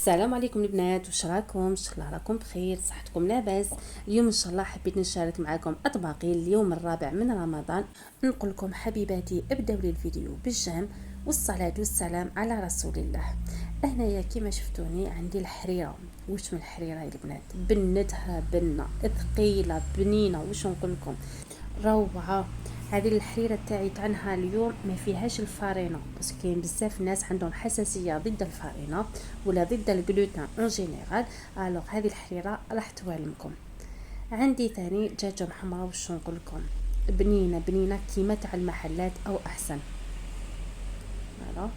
السلام عليكم البنات، واش راكم؟ ان شاء الله راكم بخير، صحتكم لاباس. اليوم ان شاء الله حبيت نشارك معكم اطباقي اليوم الرابع من رمضان. نقول لكم حبيباتي ابداو لي الفيديو بالجام والصلاه والسلام على رسول الله. هنايا كما شفتوني عندي الحريره. واش من الحريره يا البنات؟ بنتها بنه ثقيله بنينه، واش نقول لكم روعه. هذه الحريره تاعي تاع اليوم ما فيهاش الفارينه، بس كاين بزاف ناس عندهم حساسيه ضد الفارينه ولا ضد الجلوتين اون جينيرال. الوغ هذه الحريره راح توالمكم. عندي ثاني دجاجه محمره، واش نقول لكم بنينه بنينه كيما تاع المحلات او احسن. فوالا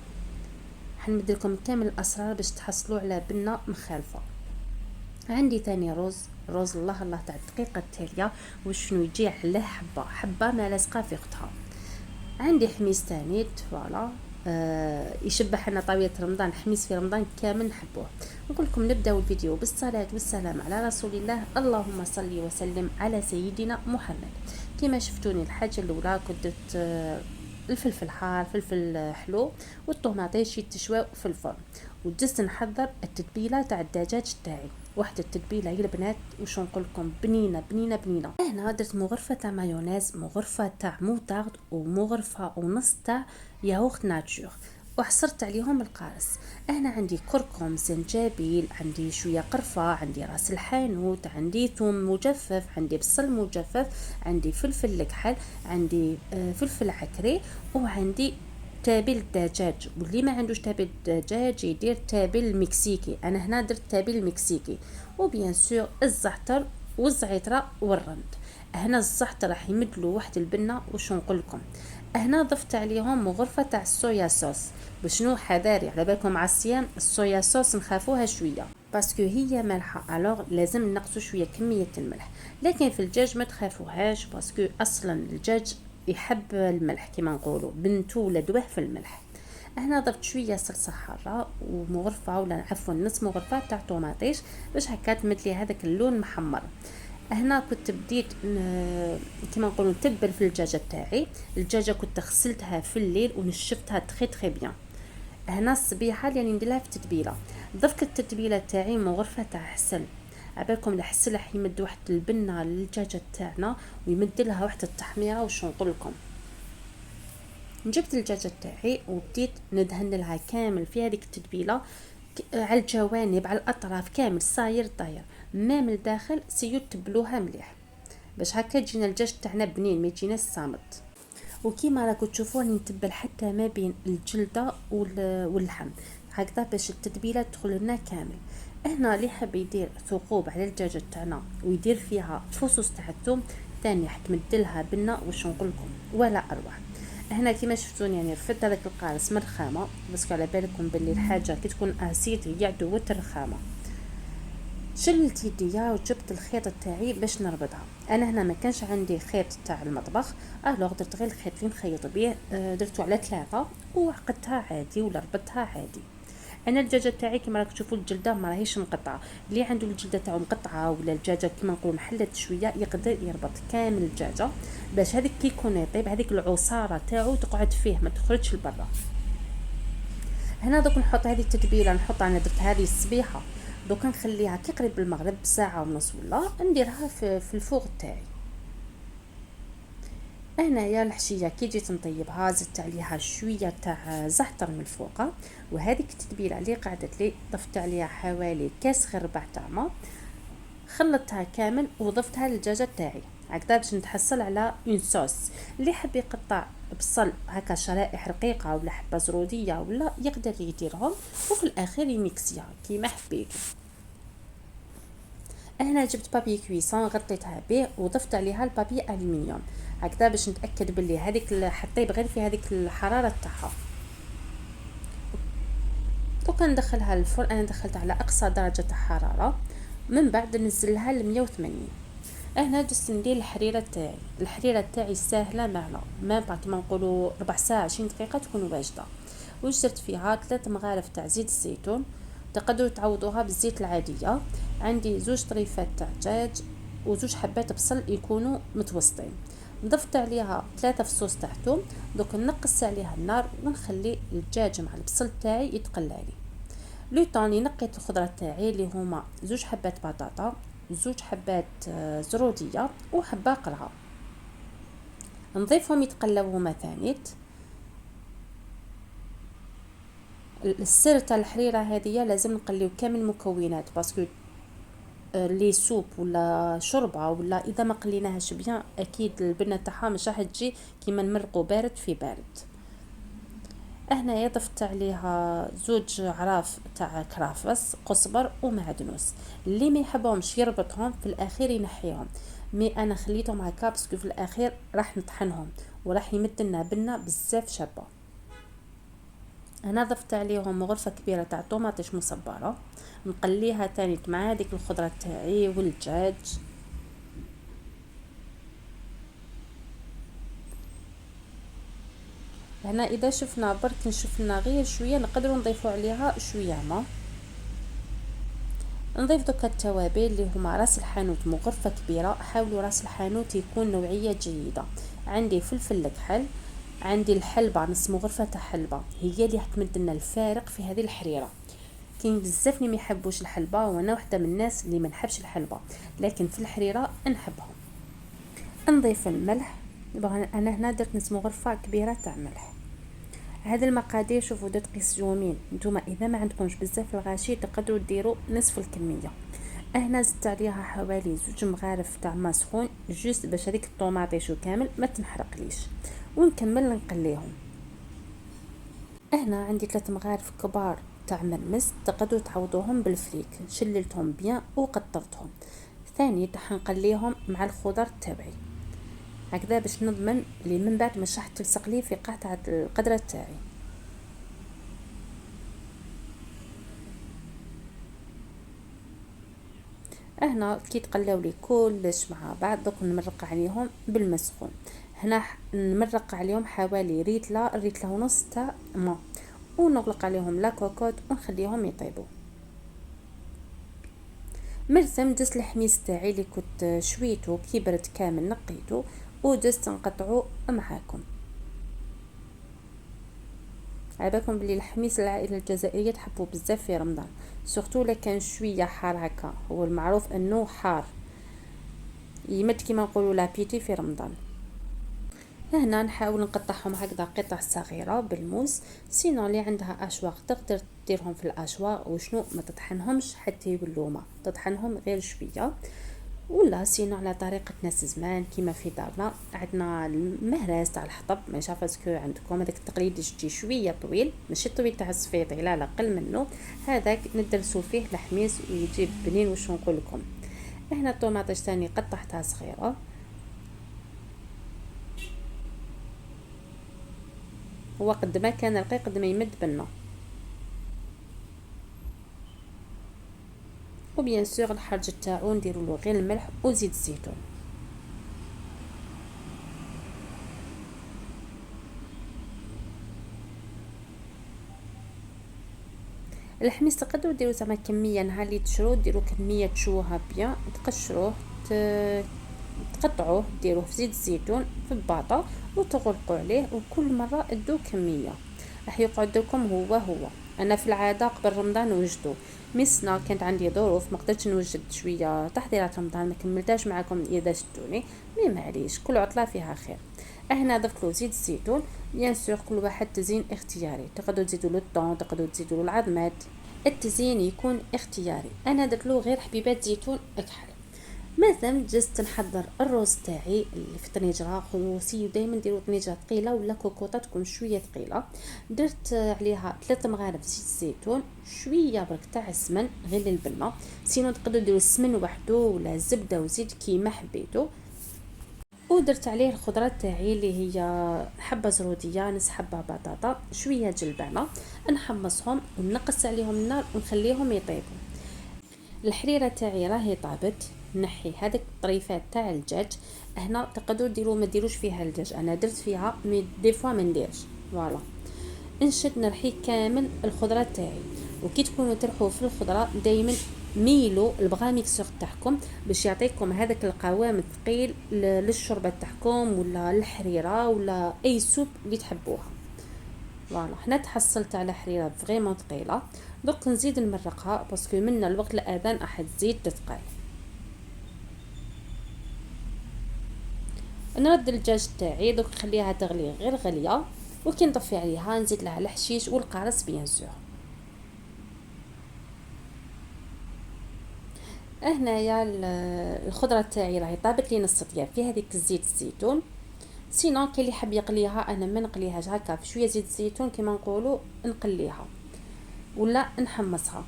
حنمد لكم كامل الاسرار باش تحصلوا على بنه مخالفه. عندي ثاني رز الله الله تاع الدقيقه التاليه، وشنو يجي عليه حبه ما لازقه في اختها. عندي حميس ثاني فوالا يشبه لنا طاوله رمضان، حميس في رمضان كامل نحبوه. نقول لكم نبداو الفيديو بالصلاه والسلام على رسول الله. اللهم صل وسلم على سيدنا محمد. كما شفتوني الحاجه الاولى كنت درت الفلفل حار، فلفل حلو، والطوماطيش يتشواو في الفرن، وجست نحضر التتبيله تاع الدجاج تاعي. واحد التتبيله يا البنات واش نقول لكم بنينه بنينه بنينه. هنا درت مغرفه تاع مايونيز، مغرفه تاع موطارد، ومغرفه ونص تاع ياغورت ناتور، وحصرت عليهم القارص. هنا عندي كركم، زنجبيل، عندي شويه قرفه، عندي راس الحانوت، عندي ثوم مجفف، عندي بصل مجفف، عندي فلفل الكحل، عندي فلفل عكري، وعندي تابل الدجاج. واللي ما عندوش تابل الدجاج يدير تابل مكسيكي. انا هنا درت تابل مكسيكي. وبيان سور الزعتر والزعتره والرند. هنا الزعتر راح يمدلو واحد البنه، واش نقول لكم هنا ضفت عليهم مغرفه تاع الصويا صوص. بشنو حذاري على بالكم مع الصيام الصويا صوص نخافوها شويه باسكو هي مالحه، الوغ لازم نقصوا شويه كميه الملح. لكن في الدجاج ما تخافوهاش باسكو اصلا الدجاج يحب الملح كما نقولوا، بنتو ولدوه في الملح. هنا ضفت شويه صلصه حاره ومغرفه ولا عفوا نص مغرفه تاع طوماطيش باش هكا تمدلي هذاك اللون محمر. هنا كنت بديت كما نقولوا نتبل في الدجاجه تاعي. الدجاجه كنت غسلتها في الليل ونشفتها تري بيان. هنا الصبيحه اللي نديرها في التتبيله، ضفت التتبيله تاعي مغرفه تاع حسل. عبالكم الحسل راح يمد واحد البنه للدجاجه تاعنا ويمد لها واحد التحميره. واش نقول لكم جبت الدجاجه تاعي وبديت ندهن لها كامل في هذيك التتبيله، على الجوانب على الاطراف كامل صاير طاير، ما من الداخل سيو تبلوها مليح باش هكا تجينا الدجاج تاعنا بنين ما يجينا الصامت. وكيما راكم تشوفوني نتبل حتى ما بين الجلده واللحم هكذا باش التتبيله تدخل لنا كامل. هنا اللي حاب يدير ثقوب على الدجاجه تاعنا ويدير فيها فصوص تاع الثوم ثاني حتمدلها بنه، واش نقول لكم ولا اروع. هنا كيما شفتوني يعني رفدت هذاك القارص من الرخامه، بس على بالكم باللي الحاجه كي تكون اسيد هي عدوه الرخامه. شلت يديا وجبت الخيط تاعي باش نربطها. انا هنا ما كانش عندي خيط تاع المطبخ، الوغ درت غير الخيط اللي نخيط به، درته على 3 وعقدتها عادي ولا ربطتها عادي. انا الدجاجه تاعي كما راكم تشوفوا الجلده ما راهيش مقطعه. اللي عنده الجلده تاعو مقطعه ولا الدجاجه كما نقولوا محلت شويه يقدر يربط كامل الدجاجه باش هذيك كي يكون يطيب هذيك العصاره تاعو تقعد فيه ما تخرجش لبرا. هنا دوك نحط هذه التتبيله نحطها، انا درت هذه الصبيحه دوك نخليها كي قريب المغرب ساعه ونص ولا نديرها في الفوغ تاعي. هنايا الحشيه كي جيت نطيبها زدت عليها شويه تاع زعتر من الفوق، وهذيك التتبيله اللي قعدت لي ضفت عليها حوالي كاس غير ربع تاع ما، خلطتها كامل وضفتها للدجاجه تاعي هكذا باش نتحصل على اون صوص. اللي حب يقطع بصل هكا شرائح رقيقه ولا حبه زروديه ولا يقدر يديرهم، وفي الاخير يميكسيها كيما حبيتو. هنا جبت بابي كويسون غطيتها به وضفت عليها البابي الومنيوم هكذا باش نتاكد باللي هذيك حطيب غير في هذيك الحراره تاعها. دوكا ندخلها للفرن، انا دخلتها على اقصى درجه حراره، من بعد ننزلها ل 180. هنا جست ندير الحريره تاعي. الحريره تاعي ساهله معنا ما بعد ما نقولوا ربع ساعه 20 دقيقه تكون واجده. وجدت فيها 3 مغارف تاع زيت الزيتون، تقدروا تعوضوها بالزيت العاديه. عندي 2 طريفات تاع دجاج و2 حبات بصل يكونوا متوسطين. ضفت عليها 3 فصوص تاع ثوم. دوك نقص عليها النار ونخلي الدجاج مع البصل تاعي يتقلى لي. لو طوني نقيت الخضره تاعي اللي هما 2 حبات بطاطا، 2 حبات زروديه وحبه قرعه، نضيفهم يتقلبوا هما ثانيت. السر تاع الحريره هذه لازم نقليو كامل المكونات باسكو لي سوب ولا شوربه ولا اذا ما قليناهاش بيان اكيد البنه تاعها مش راح تجي كيما نمرقوا بارد في بارد. هنايا ضفت عليها 2 عراف تاع كرافس قزبر ومعدنوس، اللي ما يحبهمش يربطهم في الاخير ينحيهم، مي انا خليتهم هكا باسكو في الاخير راح نطحنهم وراح يمد لنا بنه بزاف شابه. انا ضفت عليهم غرفه كبيره تاع طوماطيش مصبره، نقليها تاني مع هذيك الخضره تاعي والدجاج. هنا اذا شفنا برك شفنا غير شويه نقدروا نضيفوا عليها شويه ماء. نضيف دوكا التوابل اللي هما راس الحانوت مو غرفه كبيره، حاولوا راس الحانوت يكون نوعيه جيده. عندي فلفل الكحل، عندي الحلبه نص غرفه تاع حلبه، هي اللي حتمد لنا الفارق في هذه الحريره. كاين بزاف اللي ما يحبوش الحلبه وانا واحده من الناس اللي ما نحبش الحلبه، لكن في الحريره نحبها. نضيف الملح، انا هنا درت نص غرفه كبيره تاع ملح. هذا المقادير شوفوا دقيق زومين، نتوما اذا ما عندكمش بزاف الغاشي تقدروا ديروا نصف الكميه. هنا زدت عليها حوالي 2 مغارف تاع ما سخون جوست باش هذيك الطوماطيش كامل ما تنحرقليش، ونكمل نقليهم. هنا عندي 3 مغارف كبار تاع مرمس، تقدروا تعوضوهم بالفريك، شللتهم بيان وقطرتهم. ثاني راح نقليهم مع الخضر تاعي هكذا باش نضمن لي من بعد مش راح تلصق لي في قطعه القدره تاعي. هنا كي تقلاو لي كلش مع بعض دوك نمرق عليهم بالماء سخون. هنا نمرق عليهم حوالي ريتله ونص تاع ماء، ونغلق عليهم لا كوكوت ونخليهم يطيبوا. مرسم دزت الحميص تاعي اللي كنت شويته كي برد كامل نقيته ودزت نقطعه معاكم. عباكم بلي الحميص العائله الجزائريه تحبوه بزاف في رمضان، سورتو الا كان شويه حار هكا، هو المعروف انه حار يمد كيما نقولوا لابيتي في رمضان. هنا نحاول نقطعهم هكذا قطع صغيره بالموس، سينو اللي عندها اشواق تقدر ديرهم في الاشواق وشنو ما تطحنهمش حتى يولوا ما تطحنهم غير شويه، ولا سينو على طريقه ناس زمان كيما في دارنا عندنا المهراس تاع الحطب، ما شافسكو عندكم هذاك التقليد يجي شويه طويل ماشي طويل تاع الصفيطي لا لا قل منه، هذاك ندرسو فيه الحميص ويجيب بنين. واش نقول لكم، هنا الطوماطيش ثاني قطعتها صغيره، هو قد ما كان رقيق قد ما يمد بنا. وبيان سور الحرج تاعو نديروا له غير الملح وزيت الزيتون. الحميص تقدروا ديروا زعما كميه نهار اللي تشرو ديروا كميه تشوها بيان، تقشروه تقطعوه ديروه في زيت الزيتون في الباطه وتغلقوا عليه، وكل مره ادوا كميه راح يقعد لكم هو. انا في العاده قبل رمضان نوجدو، مسنا كانت عندي ظروف ما قدرتش نوجد شويه تحضيرات رمضان ما كملتاش معكم اذا شدوني، مي معليش كل عطله فيها خير. هنا ضفت له زيت الزيتون، بيان سور كل واحد تزيين اختياري، تقدروا تزيدوا له الطون تقدروا تزيدوا له العظمات، التزيين يكون اختياري. انا درت له غير حبيبات زيتون اكحل. مثلا جست نحضر الرز تاعي اللي في طنجره، خصوصي دائما ديروا طنجره ثقيله ولا كوكوطه تكون شويه ثقيله. درت عليها 3 مغارف زيت الزيتون، شويه برك تاع السمن غير للبنه، سينو تقدروا ديروا السمن وحده ولا زبده وزيت كيما حبيتوا. ودرت عليه الخضرات تاعي اللي هي حبه زروديه نص حبه بطاطا شويه جلبانه، نحمصهم ونقص عليهم النار ونخليهم يطيبوا. الحريره تاعي راهي طابت، نحي هذيك الطريفات تاع الدجاج. هنا تقدروا ديروا ما ديروش فيها الدجاج، انا درت فيها مي دي فوا ما نديرش فوالا. نشد نرحي كامل الخضره تاعي، وكي تكونوا ترحوا في الخضره دائما ميلوا البغا ميكسور تاعكم باش يعطيكم هذاك القوام الثقيل للشوربه تاعكم ولا الحريره ولا اي سوب اللي تحبوها. فوالا حنا تحصلت على حريره فريمون ثقيله. دوك نزيد نمرقها باسكو من الوقت الاذان راح تزيد تثقل. نرد الدجاج تاعي دوك نخليها تغلي غير غليه، وكي نطفي عليها نزيد لها الحشيش والقارص بيان سور. هنايا الخضره تاعي راهي طابت لي نص طياب في هذيك الزيت الزيتون. سينون كاين اللي حاب يقليها، انا ما نقليهاش هكا في شويه زيت الزيتون كيما نقولوا نقليها ولا نحمصها.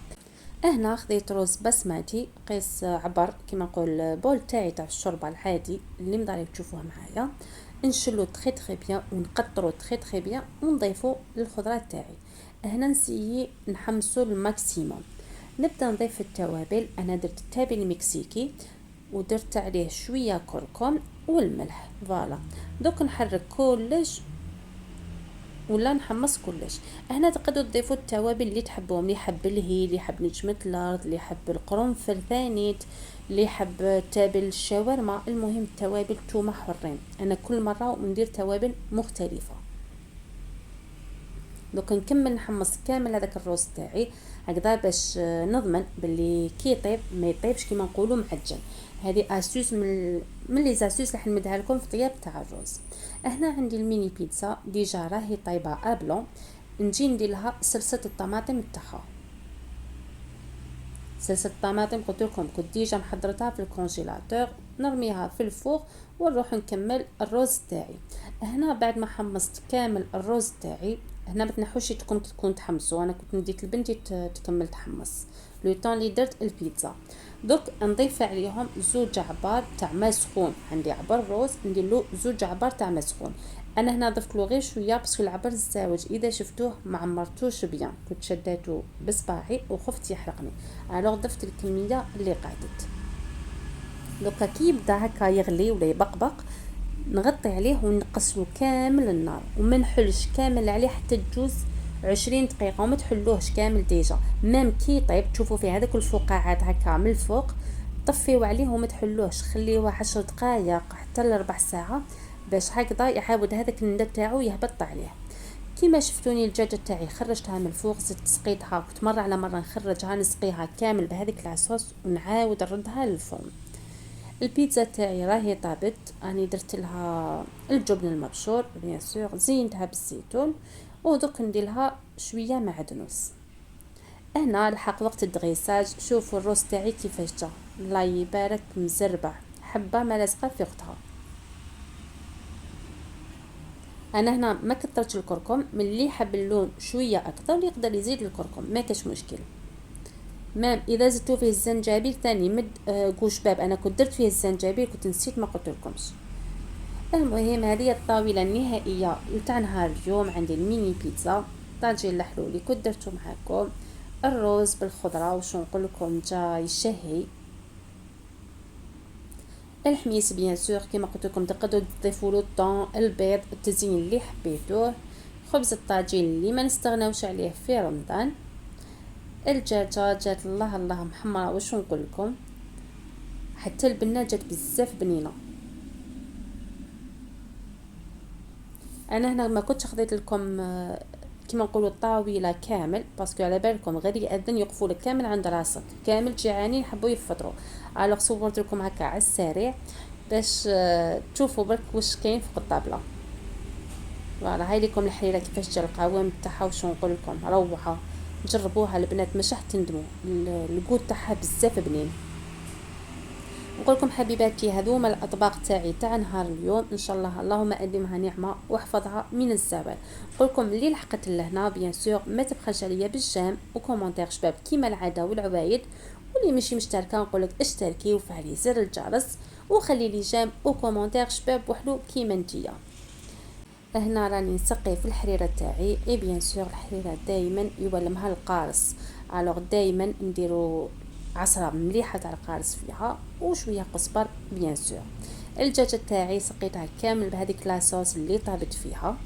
هنا خديت روز بسمتي قيس عبر كيما نقول بول تاعي تاع الشوربه العادي اللي مداري تشوفوه معايا. نشلو تري تري بيان ونقطرو تري تري بيان ونضيفو للخضره تاعي. هنا نسيي نحمسو الماكسيموم. نبدا نضيف التوابل. انا درت التابل المكسيكي ودرت عليه شويه كركم والملح. فوالا دوك نحرك كلش ولا نحمص كلش. هنا تقدروا تضيفوا التوابل اللي تحبوهم، اللي يحب الهيل، اللي يحب نجمه الارض، اللي يحب القرنفل ثانيت، اللي يحب تابل الشاورما. المهم التوابل توما حرين، انا كل مره ندير توابل مختلفه. دوك نكمل نحمص كامل هذاك الروز تاعي هكذا باش نضمن باللي كي يطيب ما يطيبش كيما نقولوا معجن. هذه اسوس من لي زاسوس راح نمدها لكم في طياب تاع الرز. هنا عندي الميني بيتزا ديجا راهي طايبه ابلون. نجي ندير لها صلصه الطماطم تاعها. صلصه الطماطم قلت لكم كنت ديجا محضرتها في الكونجيلاتور، نرميها في الفوق ونروح نكمل الرز تاعي. هنا بعد ما حمصت كامل الرز تاعي، هنا ما تنحوش تكون تحمسوا، انا كنت نديت لبنتي تكمل تحمص لو طون اللي درت البيتزا. دوك نضيف عليهم زوج عبار تاع ماء سخون. عندي عبر روز ندير له زوج عبار تاع ماء سخون. انا هنا ضفت له غير شويه باسكو العبر الزاوج اذا شفتوه ما عمرتوش بيان، كنت شديته بصباعي وخفت يحرقني، الوغ ضفت الكميه اللي قعدت. دوكا كي يبدا هكا يغلي ولا يبقبق نغطي عليه ونقصلو كامل النار وما نحلش كامل عليه حتى تجوز 20 دقيقه وما تحلوهش كامل ديجا. ميم كي طيب تشوفوا فيه هذوك الفقاعات هكا من الفوق طفيو عليه وما تحلوهش، خليوه 10 دقائق حتى لربع ساعه باش هكذا يعاود هذاك الندى تاعو يهبط عليه. كيما شفتوني الدجاجه تاعي خرجتها من الفوق، زدت سقيتها كنت مره على مره نخرجها نسقيها كامل بهذيك العصوص ونعاود نردها للفرن. البيتزا تاعي راهي طابت، اني درت لها الجبن المبشور بيان سور، زينتها بالزيتون ودوك ندير لها شويه معدنوس. هنا لحق وقت الدغيساج. شوفوا الروز تاعي كيفاش جا، الله يبارك مزربع، حبه ما لازقه في اختها. انا هنا ما كثرتش الكركم، من اللي يحب اللون شويه اكثر يقدر يزيد الكركم ما كاش مشكل. مام اذا زدتوا فيه الزنجبيل ثاني مد قوش باب، انا كنت درت فيه الزنجبيل كنت نسيت ما قلت لكمش. المهم هذه الطاوله النهائيه تاع نهار اليوم. عندي الميني بيتزا، طاجين الحلولي كنت درته معكم، الروز بالخضره وشو نقول لكم جا يشهي، الحميس بيان سور كما قلت لكم تقدروا تضيفوا له الطون، البيض، التزيين اللي حبيتوه، خبز الطاجين اللي ما نستغناوش عليه في رمضان، الدجاجه جات الله الله محمره واش نقول لكم، حتى البنه جات بزاف بنينه. انا هنا ما كنتش خديت لكم كيما نقولوا الطاوله كامل باسكو على بالكم غير ياذن يوقفوا لك كامل عند راسك كامل جيعانين يحبوا يفطروا، الوغ صورت لكم هكا على السريع باش تشوفوا برك واش كاين فوق الطابله. فوالا هاي لكم الحريره كيفاش جا القوام تاعها واش نقول لكم روعه، جربوها البنات مش راح تندموا، الجود تاعها بزاف بنين. نقول لكم حبيباتي هذوما الاطباق تاعي تاع نهار اليوم، ان شاء الله اللهم ادمها نعمه واحفظها من الزوال. نقول لكم اللي لحقت لهنا بيان سور ما تبخلش عليا بالجيم وكومونتير شباب كيما العاده والعوايد، واللي ماشي مشتركه نقول لك اشتركي وفعلي زر الجرس وخلي لي جيم وكومونتير شباب وحلو كيما نتيا. هنا راني نسقي في الحريره تاعي، اي بيان سور الحريره دائما يولمها القارص، الوغ دائما نديرو عصره مليحه تاع القارص فيها وشويه قزبر بيان سور. الدجاجه تاعي سقيتها كامل بهذيك لاصوص اللي طابت فيها.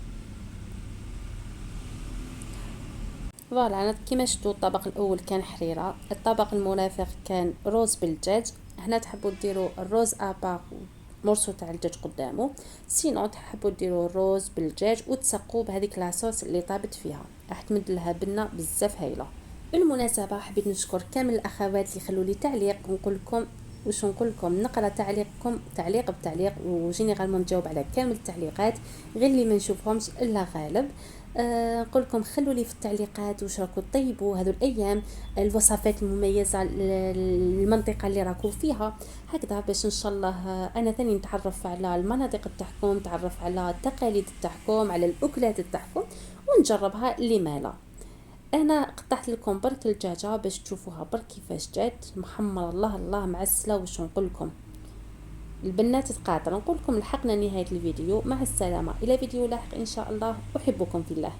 فوالا انا كيما شفتوا الطبق الاول كان حريره، الطبق المرافق كان روز بالدجاج. هنا تحبوا ديروا الروز ابار مرسو تاع الدجاج قدامه. سينو تحبوا ديروا الروز بالدجاج وتسقوا بهذيك لاصوص اللي طابت فيها، راح تمد لها بنه بزاف هايله. بالمناسبه حبيت نشكر كامل الاخوات اللي خلوا لي تعليق، ونقول لكم واش نقول لكم، نقرا تعليقكم تعليق بتعليق، وجينيرالمون نجاوب على كامل التعليقات، غير اللي ما نشوفهمش الا غالب. نقول لكم خلوا لي في التعليقات واش راكم طيبوا هذو الايام، الوصفات المميزه المنطقه اللي راكم فيها، هكذا باش ان شاء الله انا ثاني نتعرف على المناطق تاعكم، نتعرف على التقاليد تاعكم، على الاكلات تاعكم، ونجربها لما لا. انا قطعت لكم برك الدجاجه باش تشوفوها برك كيفاش جات محمر، الله الله معسله. واش نقول لكم، البنات تقاطر. نقول لكم لحقنا نهايه الفيديو، مع السلامه، الى فيديو لاحق ان شاء الله، احبكم في الله.